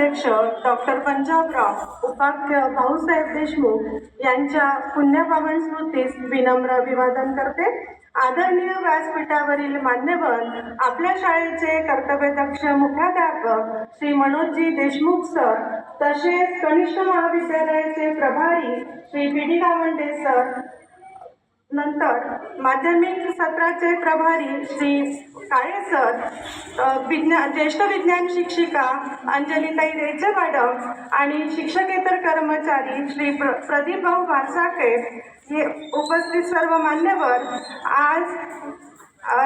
अध्यक्ष डॉक्टर पंजाबराव उपाध्याय भाऊसाहेब देशमुख यांच्या पुण्यपावन स्मृतीस विनम्र अभिवादन करते। आदरणीय व्यासपीठावरील मान्यवर, आपल्या शाळेचे कर्तव्यदक्ष मुख्याध्यापक श्री मनोजजी देशमुख सर, तसेच कनिष्ठ महाविद्यालयाचे प्रभारी श्री पी.डी. गावंडे सर, नंतर माध्यमिक सत्राचे प्रभारी श्री काळे सर, ज्येष्ठ विज्ञान शिक्षिका अंजलीताई रेचे मॅडम आणि शिक्षकेतर कर्मचारी श्री प्रदीप भाऊ भारसाके, हे उपस्थित सर्व मान्यवर, आज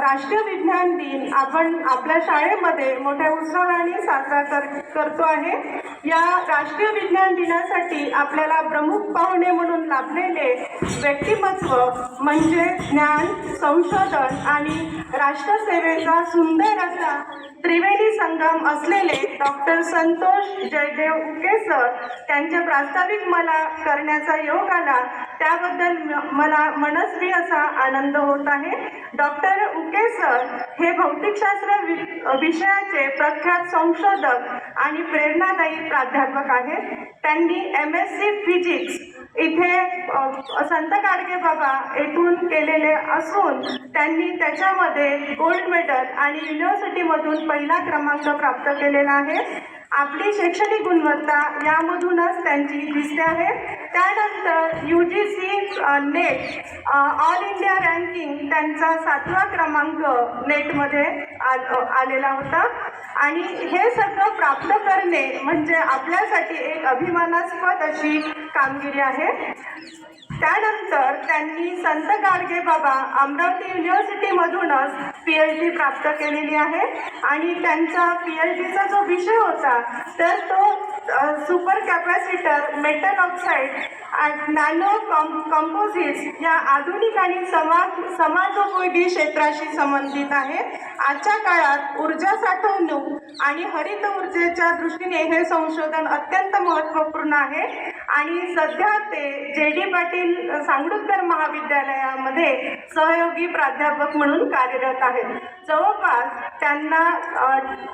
राष्ट्रीय विज्ञान दिन आपण आपल्या शाळेमध्ये मोठ्या उत्साहाने साजरा करतो आहे। या राष्ट्रीय विज्ञान दिनासाठी आपल्याला प्रमुख पाहुणे म्हणून लाभलेले व्यक्तिमत्व म्हणजे ज्ञान, संशोधन आणि राष्ट्रसेवेचा सुंदर असा त्रिवेणी संगम असलेले डॉक्टर संतोष जयदेव उके सर, त्यांच्या प्रास्ताविक मला करण्याचा योग आला, त्याबद्दल मला मनस्वी असा आनंद होत आहे। डॉक्टर उके सर हे भौतिकशास्त्र विषयाचे प्रख्यात संशोधक आणि प्रेरणादायी प्राध्यापक आहेत। त्यांनी MSc फिजिक्स इथे संत गाडगे बाबा येथून केलेले असून त्यांनी त्याच्यामध्ये गोल्ड मेडल आणि युनिव्हर्सिटीमधून पहिला क्रमांक प्राप्त केलेला आहे। आपली शैक्षणिक गुणवत्ता यामधूनच त्यांची दिसते आहे। त्यानंतर UGC net all India ranking त्यांचा 7वा क्रमांक नेटमध्ये आलेला होता आणि हे सगळं प्राप्त करणे म्हणजे आपल्यासाठी एक अभिमानास्पद अशी कामगिरी आहे। त्यानंतर त्यांनी संत गाडगे बाबा अमरावती युनिव्हर्सिटीमधूनच PhD प्राप्त केलेली आहे आणि त्यांचा PhDचा जो विषय होता तर तो super capacitor metal oxide nano composites या आधुनिक आणि समाजोपयोगी क्षेत्राशी संबंधित आहे। आजच्या काळात ऊर्जा साठवणूक आणि हरित ऊर्जेच्या दृष्टीने हे संशोधन अत्यंत महत्त्वपूर्ण आहे आणि सध्या ते JD पाटील सांगडुक्कर महाविद्यालयामध्ये सहयोगी प्राध्यापक म्हणून कार्यरत आहेत। जवळपास त्यांना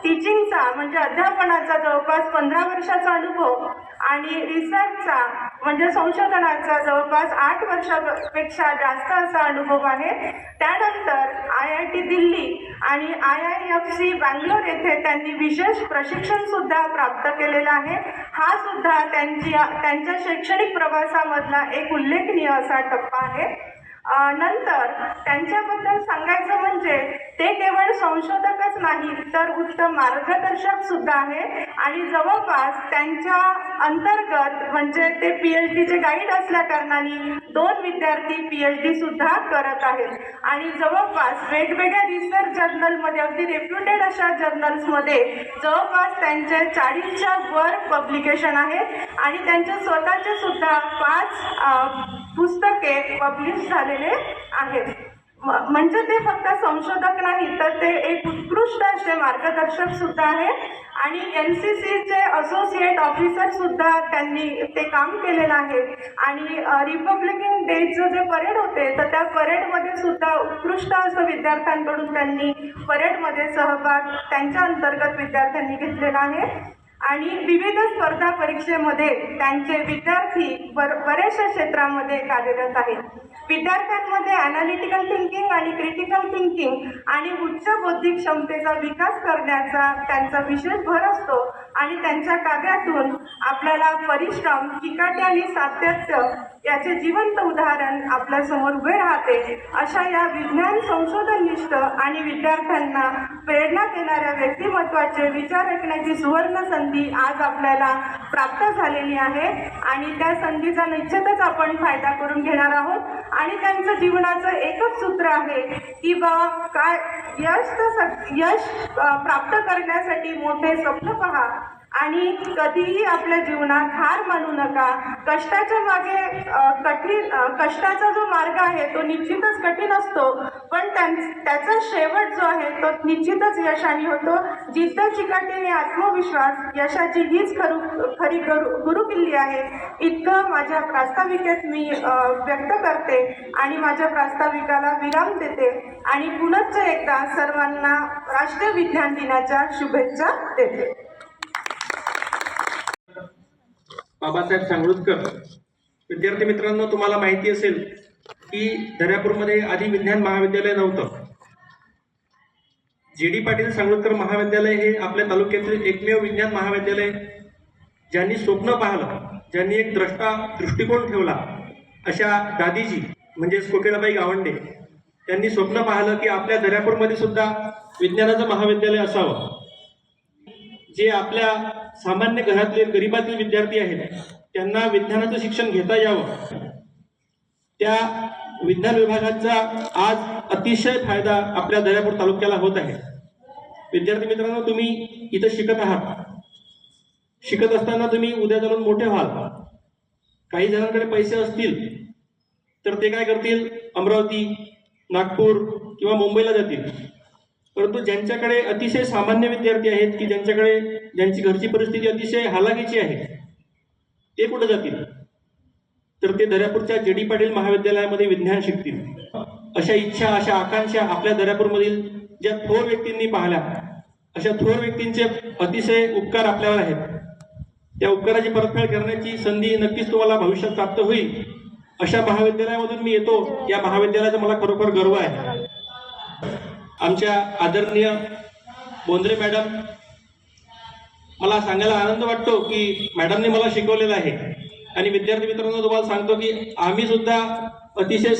टीचिंगचा म्हणजे अध्यापनाचा जवळपास 15 वर्षाचा अनुभव आणि रिसर्चचा म्हणजे संशोधनाचा जवळपास 8 वर्षापेक्षा जास्त असा अनुभव आहे। त्यानंतर IIT दिल्ली आणि IIFC बँगलोर येथे त्यांनी विशेष प्रशिक्षण सुद्धा प्राप्त केलेला आहे। हा सुद्धा त्यांच्या शैक्षणिक प्रवासामधला एक उल्लेखनीय असा टप्पा आहे। नंतर त्यांच्याबद्दल सांगायचं म्हणजे ते केवळ संशोधकच नाही तर उत्तम मार्गदर्शक सुद्धा आहे आणि जवळपास त्यांच्या अंतर्गत म्हणजे ते PhDचे गाईड असल्या कारणाने 2 विद्यार्थी PhD सुद्धा करत आहेत आणि जवळपास वेगवेगळ्या रिसर्च जर्नलमध्ये अगदी रेप्युटेड अशा जर्नल्समध्ये जवळपास त्यांचे 40च्या वर पब्लिकेशन आहेत आणि त्यांचे स्वतःचे सुद्धा 5 पुस्तके पब्लिश झालेले आहेत। म्हणजे ते फक्त संशोधक नाही तर ते एक उत्कृष्ट असे मार्गदर्शक सुद्धा आहेत आणि NCCचे असोसिएट ऑफिसर सुद्धा त्यांनी ते काम केलेलं आहे आणि रिपब्लिकन डेचं जे परेड होते तर त्या परेडमध्ये सुद्धा उत्कृष्ट असं विद्यार्थ्यांकडून त्यांनी परेडमध्ये सहभाग त्यांच्या अंतर्गत विद्यार्थ्यांनी घेतलेला आहे आणि विविध स्पर्धा परीक्षेमध्ये त्यांचे विद्यार्थी बऱ्याचशा क्षेत्रामध्ये कार्यरत आहेत। विद्यार्थ्यांमध्ये ॲनालिटिकल थिंकिंग आणि क्रिटिकल थिंकिंग आणि उच्च बौद्धिक क्षमतेचा विकास करण्याचा त्यांचा विशेष भर असतो आणि त्यांच्या कार्यातून आपल्याला परिश्रम, चिकाटी आणि सातत्य याचे जिवंत उदाहरण आपल्यासमोर उभे राहते। अशा या विज्ञान संशोधननिष्ठ आणि विद्यार्थ्यांना प्रेरणा देणाऱ्या व्यक्तिमत्वाचे विचार ऐकण्याची सुवर्ण संधी आज आपल्याला प्राप्त झालेली आहे आणि त्या संधीचा निश्चितच आपण फायदा करून घेणार आहोत आणि त्यांचं जीवनाचं एकच सूत्र आहे की काय यश प्राप्त करण्यासाठी मोठे स्वप्न पहा आणि कधीही आपल्या जीवनात हार मानू नका। कष्टाच्या मागे कष्टाचा जो मार्ग आहे तो निश्चितच कठीण असतो पण त्याचा शेवट जो आहे तो निश्चितच यशाने होतो। जिद्द, चिकाटी आणि आत्मविश्वास यशाची हीच खरी गुरुकिल्ली आहे। इतकं माझ्या प्रास्ताविकेत मी व्यक्त करते आणि माझ्या प्रास्ताविकाला विराम देते आणि पुनश्च एकदा सर्वांना राष्ट्रीय विज्ञान दिनाच्या शुभेच्छा देते। बाबासाहेब सांगोलकर. विद्यार्थी मित्रांनो, तुम्हाला माहिती असेल की दर्यापूरमध्ये आधी विज्ञान महाविद्यालय नव्हतं. जी डी पाटील सांगोलकर महाविद्यालय हे आपल्या तालुक्यातील एकमेव विज्ञान महाविद्यालय, ज्यांनी स्वप्न पाहिलं, ज्यांनी एक दृष्टिकोन ठेवला, अशा दादीजी म्हणजेच कोकिळाबाई गावंडे त्यांनी स्वप्न पाहिलं की आपल्या दर्यापूरमध्ये सुद्धा विज्ञानाचं महाविद्यालय असावं. जे आपल्या सामान्य घरातले गरिबातील विद्यार्थी आहेत त्यांना विज्ञानाचं शिक्षण घेता यावं. त्या विज्ञान विभागाचा आज अतिशय फायदा आपल्या दर्यापूर तालुक्याला होत आहे. विद्यार्थी मित्रांनो, तुम्ही इथं शिकत आहात. शिकत असताना तुम्ही उद्या जाऊन मोठे व्हाल. काही जणांकडे पैसे असतील तर ते काय करतील, अमरावती, नागपूर किंवा मुंबईला जातील. परंतु ज्यांच्याकडे अतिशय सामान्य विद्यार्थी आहेत की ज्यांची घरची परिस्थिती अतिशय हालाकीची आहे, ते कुठे जातील, तर ते दर्यापूरच्या जी डी पाटील महाविद्यालयामध्ये विज्ञान शिकतील. अशा इच्छा, अशा आकांक्षा आपल्या दर्यापूरमधील ज्या थोर व्यक्तींनी पाहिल्या, अशा थोर व्यक्तींचे अतिशय उपकार आपल्यावर आहेत. त्या उपकाराची परतफेड करण्याची संधी नक्कीच तुम्हाला भविष्यात प्राप्त होईल. अशा महाविद्यालयामधून मी येतो. या महाविद्यालयाचा मला खरोखर गर्व आहे. आमच्या आदरणीय बोंद्रे मॅडम, मला सांगायला आनंद वाटतो की मॅडमने मला शिकवलेलं आहे. आणि विद्यार्थी मित्रांनो, तुम्हाला सांगतो की आम्ही सुद्धा अतिशय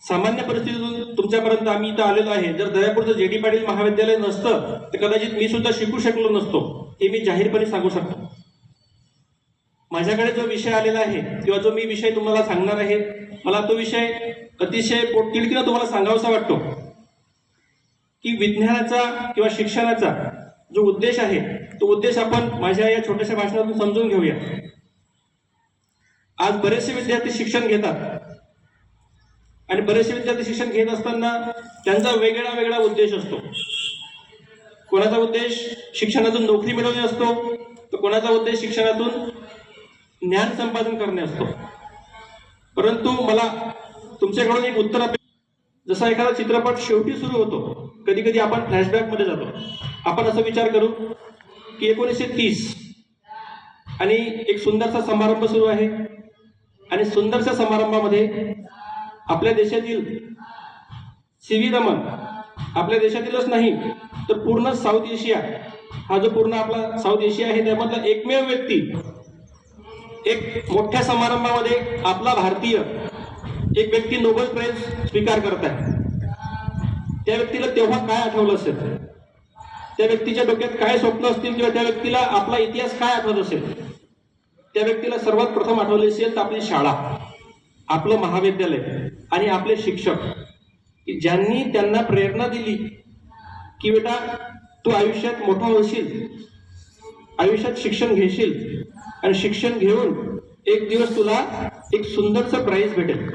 सामान्य परिस्थितीतून तुमच्यापर्यंत आम्ही इथं आलेलो आहे. जर दर्यापूरचं जी डी पाटील महाविद्यालय नसतं तर कदाचित मी सुद्धा शिकू शकलो नसतो, हे मी जाहीरपणे सांगू शकतो. माझ्याकडे जो विषय आलेला आहे किंवा जो मी विषय तुम्हाला सांगणार आहे, मला तो विषय अतिशय पोटतिडकीनं तुम्हाला सांगावासा वाटतो की विज्ञानाचा किंवा शिक्षणाचा जो उद्देश आहे तो उद्देश आपण माझ्या या छोट्याशा भाषणातून समजून घेऊया. आज बरेचसे विद्यार्थी शिक्षण घेतात आणि बरेचसे विद्यार्थी शिक्षण घेत असताना त्यांचा वेगळा उद्देश असतो. कोणाचा उद्देश शिक्षणातून नोकरी मिळवणे असतो, तर कोणाचा उद्देश शिक्षणातून ज्ञान संपादन करणे असतो. परंतु मला तुमच्याकडून एक उत्तर जसा एखादा चित्रपट शेवटी सुरू होतो, कधी कधी आपण फ्लॅशबॅक मध्ये जातो. आपण असा विचार करू की 1930 आणि एक सुंदरसा समारंभ सुरू आहे आणि सुंदरशा समारंभामध्ये आपल्या देशातील सी.व्ही. रमन, आपल्या देशातीलच नाही तर पूर्ण साऊथ एशिया, हा जो पूर्ण आपला साऊथ एशिया आहे त्यामधला एकमेव व्यक्ती एक मोठ्या समारंभामध्ये आपला भारतीय एक व्यक्ती नोबेल प्राइज स्वीकार करत आहे. त्या व्यक्तीला तेव्हा काय आठवलं असेल, त्या व्यक्तीच्या डोक्यात काय स्वप्न असतील किंवा त्या व्यक्तीला आपला इतिहास काय आठवत असेल. त्या व्यक्तीला सर्वात प्रथम आठवले असेल तर आपली शाळा, आपलं महाविद्यालय आणि आपले शिक्षक, ज्यांनी त्यांना प्रेरणा दिली की बेटा तू आयुष्यात मोठा होशील, आयुष्यात शिक्षण घेशील आणि शिक्षण घेऊन एक दिवस तुला एक सुंदरसं प्राइज भेटेल.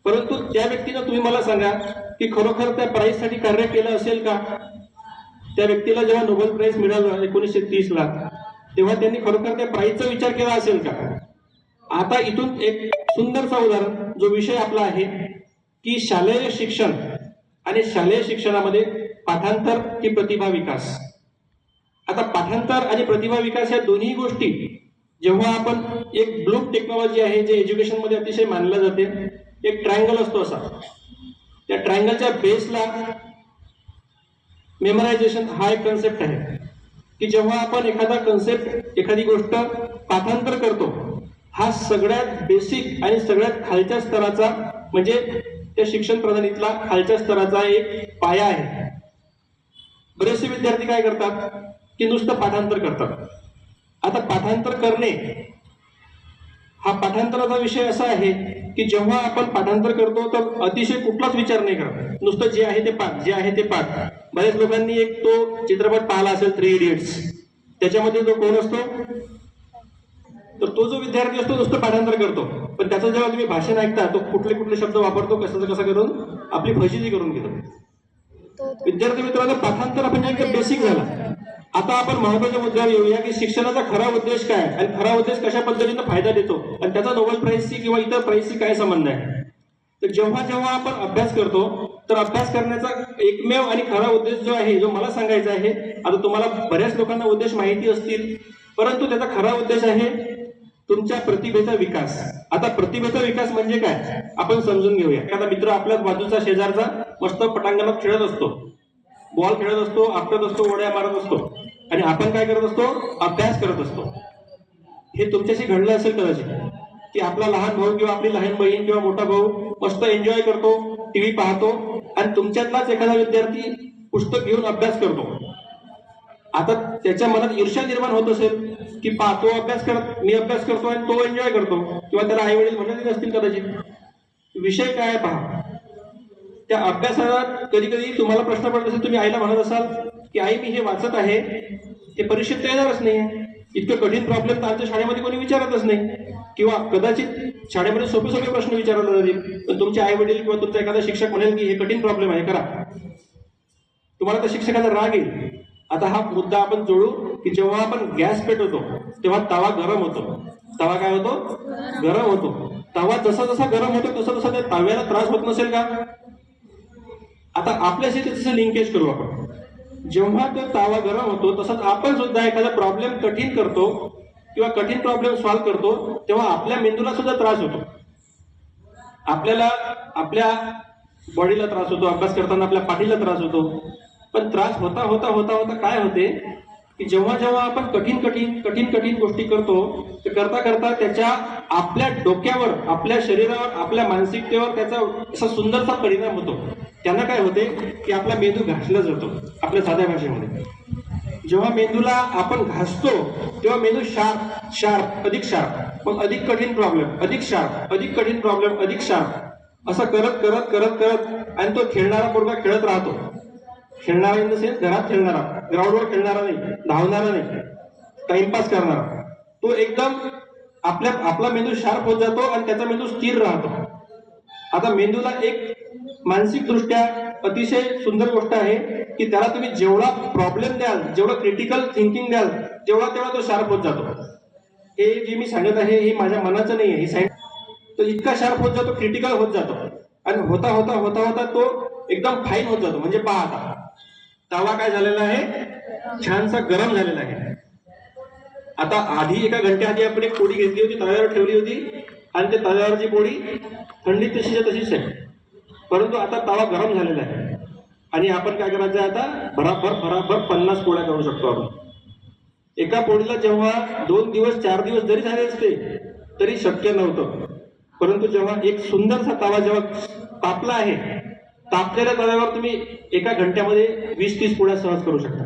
परंतु त्या व्यक्तीनं तुम्ही मला सांगा की खरोखर त्या प्राइजसाठी कार्य केलं असेल का? त्या व्यक्तीला जेव्हा नोबेल प्राइज मिळालं 1930 ला, तेव्हा त्यांनी खरोखर त्या प्राइजचा विचार केला असेल का? आता इथून एक सुंदरसा उदाहरण, जो विषय आपला आहे की शालेय शिक्षण आणि शालेय शिक्षणामध्ये पाठांतर की प्रतिभा विकास. आता पाठांतर आणि प्रतिभा विकास या दोन्ही गोष्टी जेव्हा आपण एक ब्लूम टेक्नॉलॉजी आहे जे एज्युकेशन मध्ये अतिशय मानलं जाते, एक ट्रायंगल असतो असा, त्या ट्रायंगलच्या बेसला मेमरायझेशन हा एक कन्सेप्ट आहे की जेव्हा आपण एखादा कन्सेप्ट, एखादी गोष्ट पाठांतर करतो, हा सगळ्यात बेसिक आणि सगळ्यात खालच्या स्तराचा म्हणजे त्या शिक्षण प्रणालीतला खालच्या स्तराचा एक पाया आहे. बरेचसे विद्यार्थी काय करतात की नुसतं पाठांतर करतात. आता पाठांतर करणे हा पाठांतराचा विषय असा आहे की जेव्हा आपण पाठांतर करतो तर अतिशय कुठलाच विचार नाही करत, नुसतं जे आहे ते पाठ, जे आहे ते पाठ. बऱ्याच लोकांनी एक तो चित्रपट पाहिला असेल 3 इडियट्स, त्याच्यामध्ये जो कोण असतो, तर तो जो विद्यार्थी असतो नुसतं पाठांतर करतो, पण त्याचं जेव्हा तुम्ही भाषण ऐकता तो कुठले शब्द वापरतो, कसं करून आपली फजिती करून घेतो. विद्यार्थी मित्रांनो, पाठांतर आपण एक बेसिक झाला. आता आपण महत्वाच्या मुद्द्यावर येऊया की शिक्षणाचा खरा उद्देश काय आणि खरा उद्देश कशा पद्धतीने फायदा देतो आणि त्याचा नोबेल प्राइजशी किंवा इतर प्राइजशी काय संबंध आहे. तर जेव्हा आपण अभ्यास करतो तर अभ्यास करण्याचा एकमेव आणि खरा उद्देश जो आहे, जो मला सांगायचा आहे, आता तुम्हाला बऱ्याच लोकांना उद्देश माहिती असतील, परंतु त्याचा खरा उद्देश आहे तुमच्या प्रतिभेचा विकास. आता प्रतिभेचा विकास म्हणजे काय आपण समजून घेऊया. एखादा मित्र आपल्याच बाजूचा शेजारचा मस्त पटांगणात खेळत असतो, बॉल खेळत असतो, आपटत असतो, उड्या मारत असतो, आणि आपण काय करत असतो, अभ्यास करत असतो. हे तुमच्याशी घडलं असेल कदाचित की आपला लहान भाऊ किंवा आपली लहान बहीण किंवा मोठा भाऊ मस्त एन्जॉय करतो, टीव्ही पाहतो, आणि तुमच्यातलाच एखादा विद्यार्थी पुस्तक घेऊन अभ्यास करतो. आता त्याच्या मनात ईर्ष्या निर्माण होत असेल की तो अभ्यास करत, मी अभ्यास करतो आणि तो एन्जॉय करतो, किंवा त्याला आई वडील म्हणत असतील कदाचित. विषय काय पहा, त्या अभ्यासात कधी कधी तुम्हाला प्रश्न पडत असेल, तुम्ही आईला म्हणत असाल की आई मी हे वाचत आहे, हे परीक्षेत येणारच नाही, इतकं कठीण प्रॉब्लेम तर आमच्या शाळेमध्ये कोणी विचारतच नाही, किंवा कदाचित शाळेमध्ये सोपे सोपे प्रश्न विचारले जातील, पण तुमचे आई वडील किंवा तुमचा एखादा शिक्षक म्हणेल की हे कठीण प्रॉब्लेम आहे, करा. तुम्हाला त्या शिक्षकाचा राग येईल. आता हा मुद्दा आपण जोडू की जेव्हा आपण गॅस पेटवतो तेव्हा तवा गरम होतो. तवा काय होतो, गरम होतो. तवा जसा जसा गरम होतो तसा तसा त्या तव्याला त्रास होत नसेल का? आता आपल्याशी त्याचं लिंकेज करू आपण. जेव्हा तो तवा गरम होतो तसंच आपण सुद्धा एखादा प्रॉब्लेम कठीण करतो किंवा कठीण प्रॉब्लेम सॉल्व्ह करतो तेव्हा आपल्या मेंदूला सुद्धा त्रास होतो. आपल्याला आपल्या बॉडीला त्रास होतो, अभ्यास करताना आपल्या पाठीला त्रास होतो. पण त्रास होता होता होता होता काय होते की जेव्हा जेव्हा आपण कठीण कठीण कठीण कठीण गोष्टी करतो ते करता करता त्याच्या आपल्या डोक्यावर, आपल्या शरीरावर, आपल्या मानसिकतेवर त्याचा असा सुंदरसा परिणाम होतो. त्यांना काय होते की आपला मेंदू घासला जातो. आपल्या साध्या भाषेमध्ये जेव्हा मेंदूला आपण घासतो तेव्हा मेंदू शार्प शार्प अधिक शार्प, मग अधिक कठीण प्रॉब्लेम, अधिक शार्प, अधिक कठीण प्रॉब्लेम, अधिक शार्प, असं करत करत करत करत आणि तो खेळणारा पोरगा खेळत राहतो. खेळणारा इन द सेन्स घरात खेळणारा, ग्राउंडवर खेळणारा नाही, धावणारा नाही, टाइमपास करणारा. तो एकदम आपला मेंदू शार्प होत जातो आणि त्याचा मेंदू स्थिर राहतो. आता मेंदूला एक मानसिक दृष्ट्या अतिशय सुंदर गोष्ट आहे की त्याला तुम्ही जेवढा प्रॉब्लेम द्याल, जेवढं क्रिटिकल थिंकिंग द्याल, तेवढा तो शार्प होत जातो. हे जे मी सांगत आहे हे माझ्या मनाचं नाही आहे, हे सायन्स. तो इतका शार्प होत जातो, क्रिटिकल होत जातो, आणि होता होता होता होता तो एकदम फाईन होत जातो. म्हणजे पहा, तवा काय झालेला आहे, छानसा गरम झालेला आहे. आता आधी एका घंट्याआधी आपण एक पोळी घेतली होती, तव्यावर ठेवली होती, आणि त्या तव्यावरची पोळी थंडी तशीच्या तशीच आहे. परंतु आता तवा गरम झालेला आहे आणि आपण काय करायचं आहे, आता भराभर 50 पोळ्या करू शकतो आपण. एका पोळीला जेव्हा 2 दिवस 4 दिवस जरी झाले असते तरी शक्य नव्हतं. परंतु जेव्हा एक सुंदरसा तवा जेव्हा तापला आहे, तापलेल्या तव्यावर तुम्ही एका घंट्यामध्ये 20-30 पोळ्या सहज करू शकता.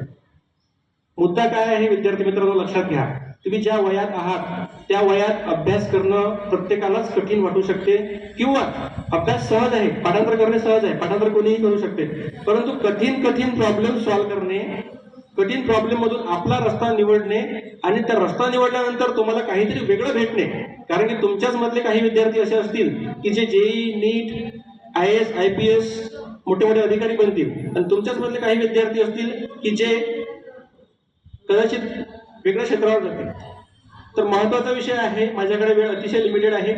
मुद्दा काय आहे विद्यार्थी मित्रांनो, लक्षात घ्या. तुम्ही ज्या वयात आहात त्या वयात अभ्यास करणं प्रत्येकालाच कठीण वाटू शकते, किंवा अभ्यास सहज आहे, पाठांतर करणे सहज आहे, पाठांतर कोणीही करू शकते. परंतु कठीण कठीण प्रॉब्लेम सॉल्व्ह करणे, कठीण प्रॉब्लेम मधून आपला रस्ता निवडणे, आणि त्या रस्ता निवडल्यानंतर तुम्हाला काहीतरी वेगळं भेटणे. कारण की तुमच्याच मधले काही विद्यार्थी असे असतील की जे जेई, नीट, IAS, IPS मोठे मोठे अधिकारी बनतील, आणि तुमच्याच मधले काही विद्यार्थी असतील की जे कदाचित वेगळ्या क्षेत्रावर जातील. तर महत्वाचा विषय आहे, माझ्याकडे वेळ अतिशय लिमिटेड आहे,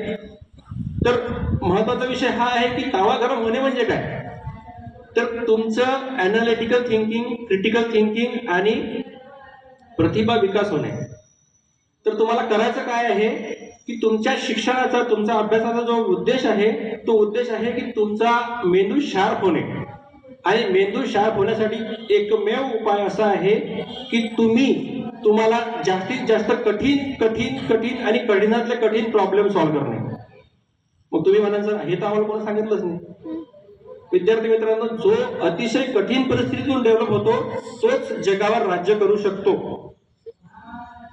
तर महत्वाचा विषय हा आहे की तवा गरम होणे म्हणजे काय. तर तुमचं अनालिटिकल थिंकिंग, क्रिटिकल थिंकिंग आणि प्रतिभा विकास होणे. तर तुम्हाला करायचं काय आहे की तुमच्या शिक्षणाचा, तुमचा अभ्यासाचा जो उद्देश आहे तो उद्देश आहे की तुमचा मेंदू शार्प होणे. आणि मेंदू शार्प होण्यासाठी एकमेव उपाय असा आहे की तुम्हाला जास्तीत जास्त कठीण कठीण कठीण आणि कठीणातले कठीण प्रॉब्लेम सॉल्व्ह करणे. मग तुम्ही म्हणाल सर हे तर आम्हाला कोणी सांगितलंच नाही. विद्यार्थी मित्रांनो, जो अतिशय कठीण परिस्थितीतून डेव्हलप होतो तोच जगावर राज्य करू शकतो.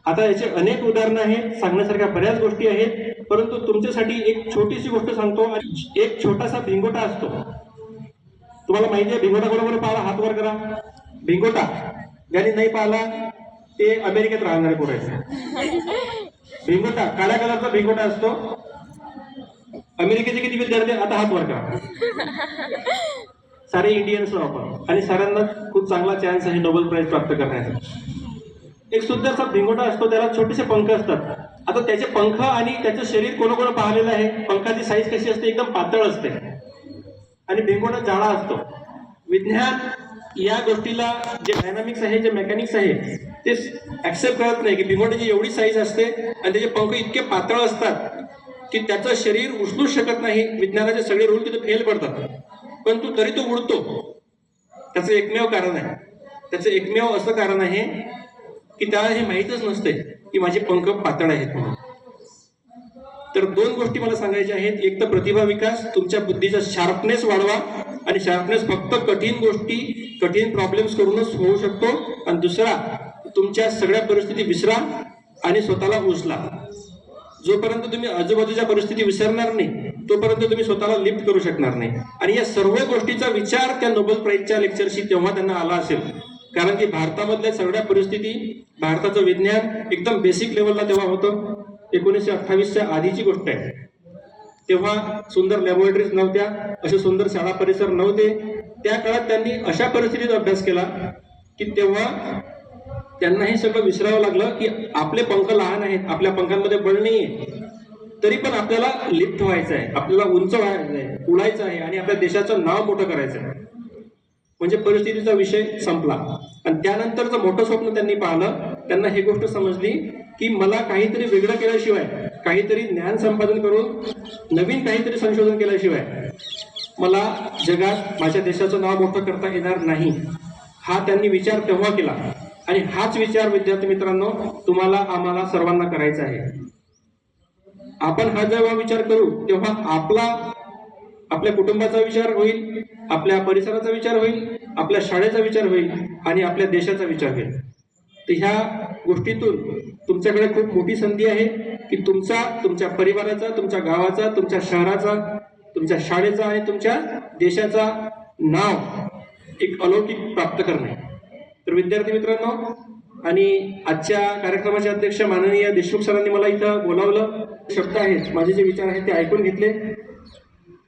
आता याचे अनेक उदाहरणं आहेत, सांगण्यासारख्या बऱ्याच गोष्टी आहेत, परंतु तुमच्यासाठी एक छोटीशी गोष्ट सांगतो. एक छोटासा भिंगोटा असतो, तुम्हाला माहिती आहे. भिंगोटा बरोबर पाहिला, हात वर करा. भिंगोटा ज्यांनी नाही पाहिला ते अमेरिकेत राहणारे पोरं आहेत. भिंगोटा काळ्या कलरचा भिंगोटा असतो. अमेरिकेचे किती विद्यार्थी, आता हात वर करा. सारे इंडियन्स आपण, आणि साऱ्यांना खूप चांगला चान्स आहे नोबेल प्राइज प्राप्त करण्याचा. एक सुंदरसा भिंगोटा असतो, त्याला छोटेसे पंख असतात. आता त्याचे पंख आणि त्याचं शरीर कोण पाहिलेलं आहे. पंखाची साईज कशी असते, एकदम पातळ असते, आणि भिंगोटा जाडा असतो. विज्ञान या गोष्टीला जे डायनामिक्स आहे, जे मेकॅनिक्स आहे, ते ऍक्सेप्ट करत नाही की भिंगवण्याची एवढी साईज असते आणि त्याचे पंख इतके पातळ असतात की त्याचं शरीर उचलूच शकत नाही. विज्ञानाचे सगळे रूल तिथे फेल पडतात, परंतु तरी तो उडतो. त्याचं एकमेव कारण आहे, त्याचं एकमेव असं कारण आहे की त्याला हे माहीतच नसते की माझे पंख पातळ आहेत म्हणून. तर दोन गोष्टी मला सांगायच्या आहेत. एक तर प्रतिभा विकास, तुमच्या बुद्धीचा शार्पनेस वाढवा, आणि शार्पनेस फक्त कठीण गोष्टी, कठीण प्रॉब्लेम्स करूनच होऊ शकतो. आणि दुसरा, तुमच्या सगळ्या परिस्थिती विसरा आणि स्वतःला उचला. जोपर्यंत तुम्ही आजूबाजूच्या परिस्थिती विसरणार नाही तोपर्यंत तुम्ही स्वतःला लिफ्ट करू शकणार नाही. आणि या सर्व गोष्टीचा विचार त्या नोबेल प्राइजच्या लेक्चरशी तेव्हा त्यांना आला असेल, कारण की भारतामधल्या सगळ्या परिस्थिती, भारताचं विज्ञान एकदम बेसिक लेवलला तेव्हा होतं. 1928च्या आधीची गोष्ट आहे. तेव्हा सुंदर लॅबोरेटरीज नव्हत्या, असे सुंदर शाळा परिसर नव्हते. त्या काळात त्यांनी अशा परिस्थितीत अभ्यास केला की तेव्हा त्यांना हे सगळं विसरावं लागलं की आपले पंख लहान आहेत, आपल्या पंखांमध्ये बळ नाहीये, तरी पण आपल्याला लिफ्ट व्हायचं आहे, आपल्याला उंच व्हायचं आहे, उडायचं आहे आणि आपल्या देशाचं नाव मोठं करायचं आहे. म्हणजे परिस्थितीचा विषय संपला. आणि त्यानंतरचं मोठं स्वप्न त्यांनी पाहिलं. त्यांना ही गोष्ट समजली की मला काहीतरी वेगळं केल्याशिवाय, काहीतरी ज्ञान संपादन करून नवीन काहीतरी संशोधन केल्याशिवाय मला जगात माझ्या देशाचं नाव मोठं करता येणार नाही. हा त्यांनी विचार तेव्हा केला. आणि हाच विचार विद्यार्थी मित्रांनो तुम्हाला, आम्हाला सर्वांना करायचा आहे. आपण हा जेव्हा विचार करू तेव्हा आपल्या कुटुंबाचा विचार होईल, आपल्या परिसराचा विचार होईल, आपल्या शाळेचा विचार होईल आणि आपल्या देशाचा विचार होईल. तर ह्या गोष्टीतून तुमच्याकडे खूप मोठी संधी आहे की तुमच्या परिवाराचा, तुमच्या गावाचा, तुमच्या शहराचा, तुमच्या शाळेचा आणि तुमच्या देशाचा नाव एक अलौकिक प्राप्त करणे. तर विद्यार्थी मित्रांनो, आणि आजच्या कार्यक्रमाचे अध्यक्ष माननीय देशमुख सरांनी मला इथं बोलावलं. शब्द आहेत, माझे जे विचार आहेत ते ऐकून घेतले,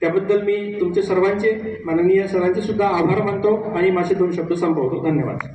त्याबद्दल मी तुमचे सर्वांचे, माननीय सरांचे सुद्धा आभार मानतो आणि माझे 2 शब्द संपवतो. धन्यवाद.